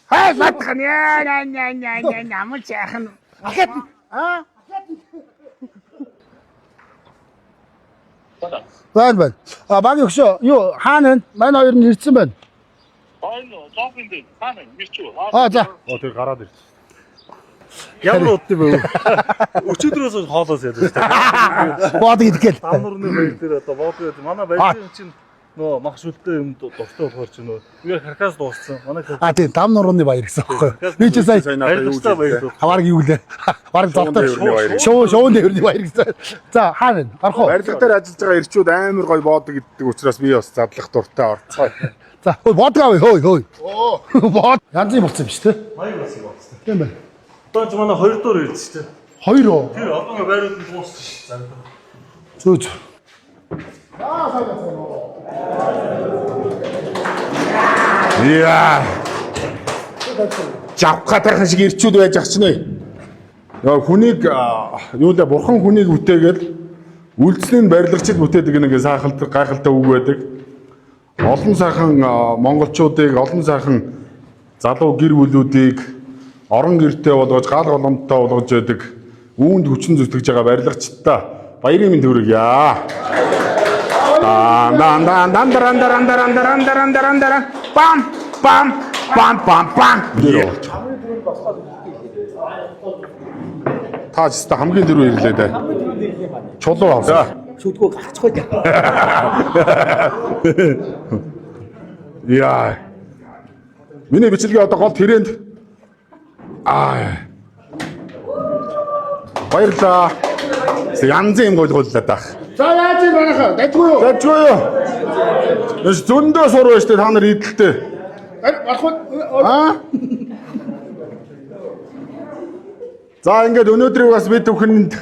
Хай батхан яа ямар чахан. Ахад байна. Баг өгшөө. Юу хаана мань хоёр нь ирсэн байна. Зоофинд хаана ирчүү. За. Тэр гараад ирсэн. Ямар удаа бэ? Өчигдрөөс хоолоос яд шүү. Бод идгээл. Тамнурны баяр дээр одоо боодод манай баярын чинь нөө мах шүлтэй юм дуртай болохоор чинь нөө үгээр каркас дууссан. Манай Тийм дам нурууны баяр гэсэн байхгүй. Би ч сая баяртай баяр. хаварг юу лээ. Бараг зовтой шоуны хөрний баяр гэсэн. За хаана вэ? Гарах уу? Барилга дээр ажиллаж байгаа ирчүүд амар гоё боодог гэдэг учраас би бас задлах дуртай орцгоо. За бодгаа хөөе. Бод янзын болсон юм шүү дээ. Баяр болсон байна. Тийм байна. Одоо ч манай 2 доор ирж шүү дээ. 2 уу? Тэр одоо байрууд нь дууссан шүү дээ. Зөөж. Яа. Жавхатайхан шиг ирчүүд байж ах чинь ээ. Яа хүнийг юу лээ бурхан хүнийг бүтээгээд үлдсний барилгачд бүтээдэг нэг сайхалтай гайхалтай үг байдаг. Олон сайхан монголчуудыг олон сайхан залуу гэр бүлүүдийг орон гэртээ болгож гал голомттой болгож байдаг үүнд хүчин зүтгэж байгаа барилгачдаа баярын мэнд хүргье. Бам. Та ч хамгийн дөрөв ирлээ дээ. Чулуу авсан. Шүдгөө гарцгүй дээ. Яа. Миний бичлэгээ одоо гол тэрэнд баярлаа. Янзын юм гойгууллаа даах. За яаж юм байна? Дайггүй юу? Дайггүй юу? Эс зөндөө сур байж та нар идэлтэй. За ингээд өнөөдрийг бас бид бүхэнд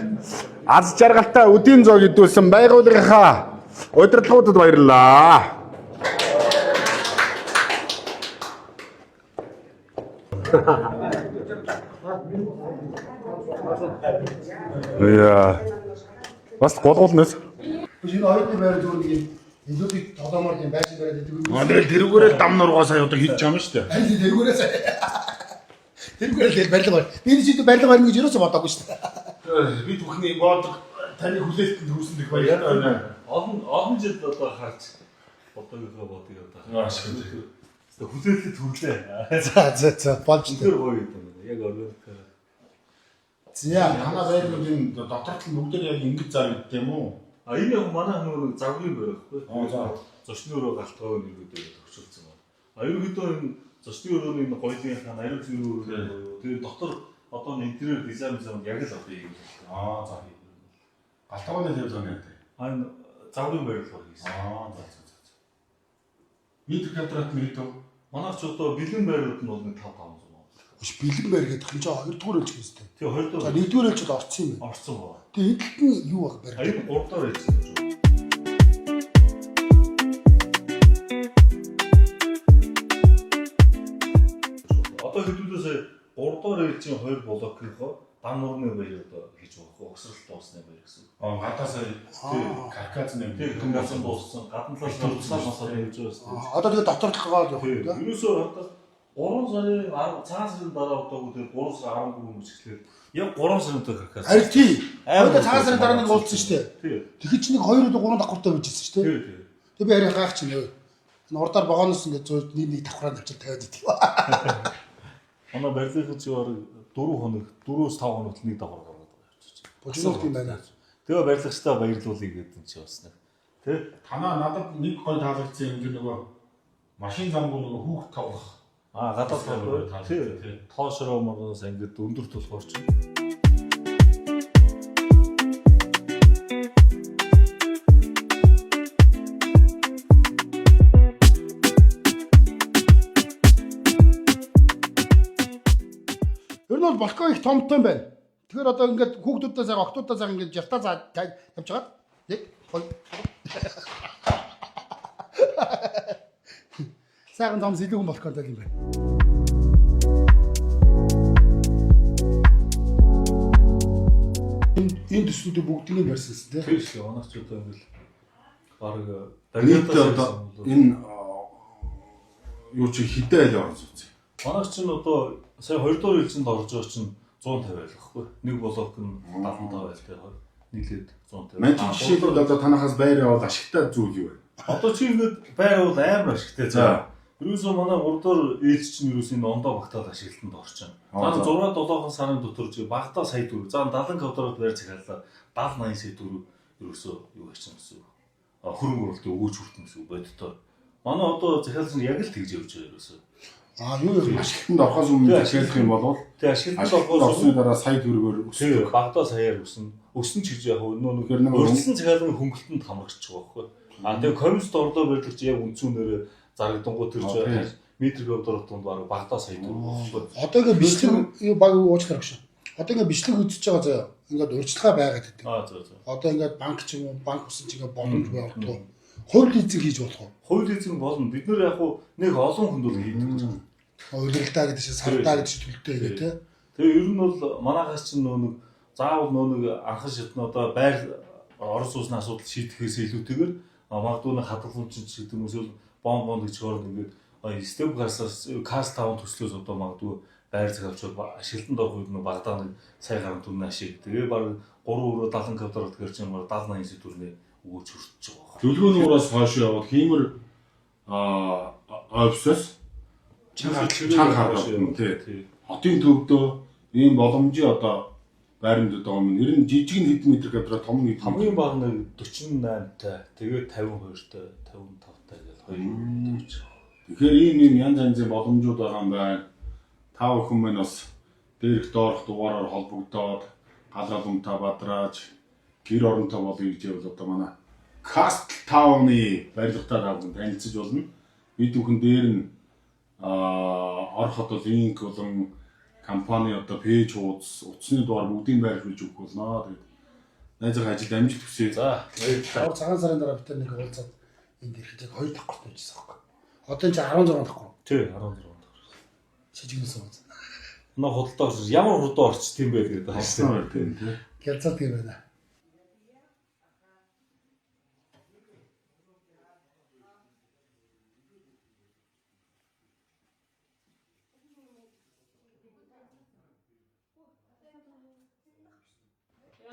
аз жаргалтай өдийн зоог идүүлсэн байгууллагынхаа удирдлагуудад баярлалаа. Яа. Бас голгуулнаас. Энэ хоёрын байр зүгээр нэг илүүдийг толомоор юм байшин бариад идэг юм. Тэгэл тэрүүгээрээ дам нургаа сая одоо хийж байгаа юм шүү дээ. Харин тэргүүрээс тэргүүрээс барилга байна. Би энэ чинь барилга барина гэж юусоо бодоогүй шүү дээ. Бид бүхний боодог таны хүлээлтэнд хүрсэн дэх баяр байна. Олон жил одоо харж бодогоо бодъё одоо. Хүлээлтэд хүрлээ. За болж Тэр гоё юм. Яг органик. За Танаа байрны доторт нь бүгд яг ингэж зар гэдэг юм уу? Энэ яг манай нөгөө загварын байр байхгүй. За. Зочны өрөө галтгоо нэгүүдээ төвчилсөн байна. Ерөнхийдөө энэ зочны өрөөний энэ гоёлынхаа нарийн зүрх тэр дотор одоо интерьер дизайн яг л одоо юм. За. Галтгооны тэр зам яа. Энэ загварын байр л хийсэн. За. Метр квадрат мэдээ. Манайх ч одоо бэлэн байрууд нь бол 5-500. Биш бэлэн байр гэдэг энэ чинь хоёрдугаар ээлж хийстэй. Тэгээ хоёрдугаар. За нэгдүгээр ээлжид орцсон юм байна. Орцсон байна. Тэгээ эдэлт нь юу баг барь. Энэ 3 дахь ээлж. Одоо хэдүүдээс 3 дахь ээлжийн 2 блокийнхоо дан нурны баяр одоо хийж байгаа. Огсралт дуусны баяр гэсэн. Гадаасаа каркасны Тэр комбинацон дууссан. Гадна талаас нь тусгай масаад хийж байгаа. Одоо тэгээ доторлогоо явах юм да. Юусоо хатаа 3 сарын цагаан сарын дараа удаагүй тэр 3 сарын 13 мөч эхлээд яг 3 сарын дээр каркас. Харин тий. Одоо цагаан сарын дараа нэг уулзсан шүү дээ. Тий. Тэгэхэд чи нэг 2 3 давхартай bijсэн шүү дээ. Тий. Тэгээ би харин гайх чинь нөө. Урдаар богоноос ингээд зөө нэг давхраа навчил тавиад идэв. Манай барилгын зөвөр 4 хоног 4-5 хоногт нэг давхар гаргаад байгаа явчих. Божногт юм байна. Тэгээ барилгачтай баярлуулъя гэдэг юм чи бас нэг. Тэ? Танаа надад нэг гол таалагдсан юм нөгөө машин замгүй нөгөө хүүхд тавлах. Гадаад толгой. Тий. Тоошроо магаас ингээд өндөр толгойр чинь. Ер нь бол балкон их томтой юм байна. Тэгэхээр одоо ингээд хүүхдүүдээ цаг октоудаа цаг ингээд жалтаа заа явж хагаад нэг хоёр сайхан том сэлгэн балконтой юм байна. Энэ төслүүдээ бүгднийг барьсан тийм. Тэр шиг онооч одоо ингээл баг Нийт одоо энэ юу чи хідэ айл орсон. Манайх чинь одоо сая 2 дугаар ээлжинд орж байгаа чинь 150 байл гэхгүй. Нэг блок нь 75 байл тэгээ нийлээд 150. Мань чи жишээлбэл одоо танахаас байр явал ашигтай зүйл юу вэ? Одоо чи ингээд байр бол амар ашигтай. За. Ерөөсөө манай 3 дугаар ээлж чинь ерөөсөө энэ ондоо багтаад ашиглалтанд орчихно. За 6-7 сарын дотор чи багтаа сая төгрөг. За 70 квадрат байр захиаллаа 70-80 сая төгрөг ерөөсөө юу хийчихсэн гэсэн үг. Хөрөнгө оруулалт өгөөж хүртэн гэсэн үг боддоо. Манай одоо захиалсан яг л тэгж явж байгаа ерөөсөө. Юу юм Ашиглалтанд орохоос өмнө захиалах юм бол тэг ашиглалтанд орсны дараа сая төгрөгөөр өсөв. Багтаа саяар өснө. Өснө ч гэж яг нөгөө өрсөлдсөн захиалгын хөнгөлтөнд хамрагч байгаа байхгүй. Тэгээ комист орлоо барьлагч яг үндсүүнээр зарагдангууд тэр чинь метр квадрат донд багтаа сая төгрөг байхгүй. Одоо ингээд бичлэг баг уучлаарай гэж. Одоо ингээд бичлэг үзэж байгаа заяа. Ингээд урьдчилгаа байгаад байдаг. За. Одоо ингээд банк ч юм уу банк усан ч ингээд боломж болдог. Хууль лизинг хийж болох уу? Хууль лизинг болно. Бид нэр яг нэг олон хүнд бол хийдэг гэж байна. Удирдалтаа гэдэг чинь сардаа гэдэг чинь төлөлтэй гэх тээ. Тэгээ ер нь бол манайхаас чинь нэг заавал нэг анхан шатны одоо байр орон сууцны асуудал шийдэхээс илүүтэйгээр магадгүй нэг хадгаламж ч гэдэг юм эсвэл бонд гэж хооронд ингээд степ гасаас каст таун төслөөс одоо магадгүй байр захиалчуд ашиглалтанд орох үед нэг багадаа нэг сая гаруй төгрөг ашиг. Тэгээ баг 3 70 квадрат гэр чинь 70-80 сая төгрөг өгөөж хүртэж байгаа. Төлгөөнөөс хойш явал хиймэр офисоос чанга харагдана тий. Хотын төвдөө ийм боломжийн одоо байранд байгаа юм. Ер нь жижиг нь хэдэн метр квадрат, том нь хамгийн бага нэг 48-тай, тэгээд 52-тай, 55-тай гэж хоёр төвч. Тэгэхээр ийм янз янзын боломжууд байгаа юм байна. Та бүхэн маань бас дээрх доорх дугаараар холбогдоод галаалмтай бадрааж гэр оронтой болъё гэж бол одоо манай Castle Town-ы барилгатай даавн танилцж болно. Бид бүхэн дээр нь ороход бол линк болон компани одоо пэйж хуудас утасны дугаар бүгдийг байрлуулж өгөх болно. Тэгээд найзынхаа ажилд амжилт хүсье. За, баярлалаа. Цагаан сарын дараа бид нэг уулзаад энд ирэхэд яг 2 давхрт байжсан байхгүй. Одоо энэ 16 давхрт. Тий, 16 давхрт. Шижигнээс ууз. Наа худалдаа орчих. Ямар худалдаа орчих тийм байл гэдэг байна шүү дээ. Гялцаад юм байна.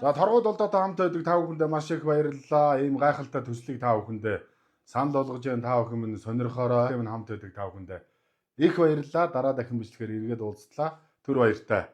За торгууд болдоо хамт байдаг та бүхэндээ маш их баярлалаа. Ийм гайхалтай төслийг та бүхэндээ санал болгож байна. Та бүхэн минь сонирхороо хамт байдаг та бүхэндээ их баярлалаа. Дараа дахин бичлэгээр эргээд уулзлаа. Түр баяртай.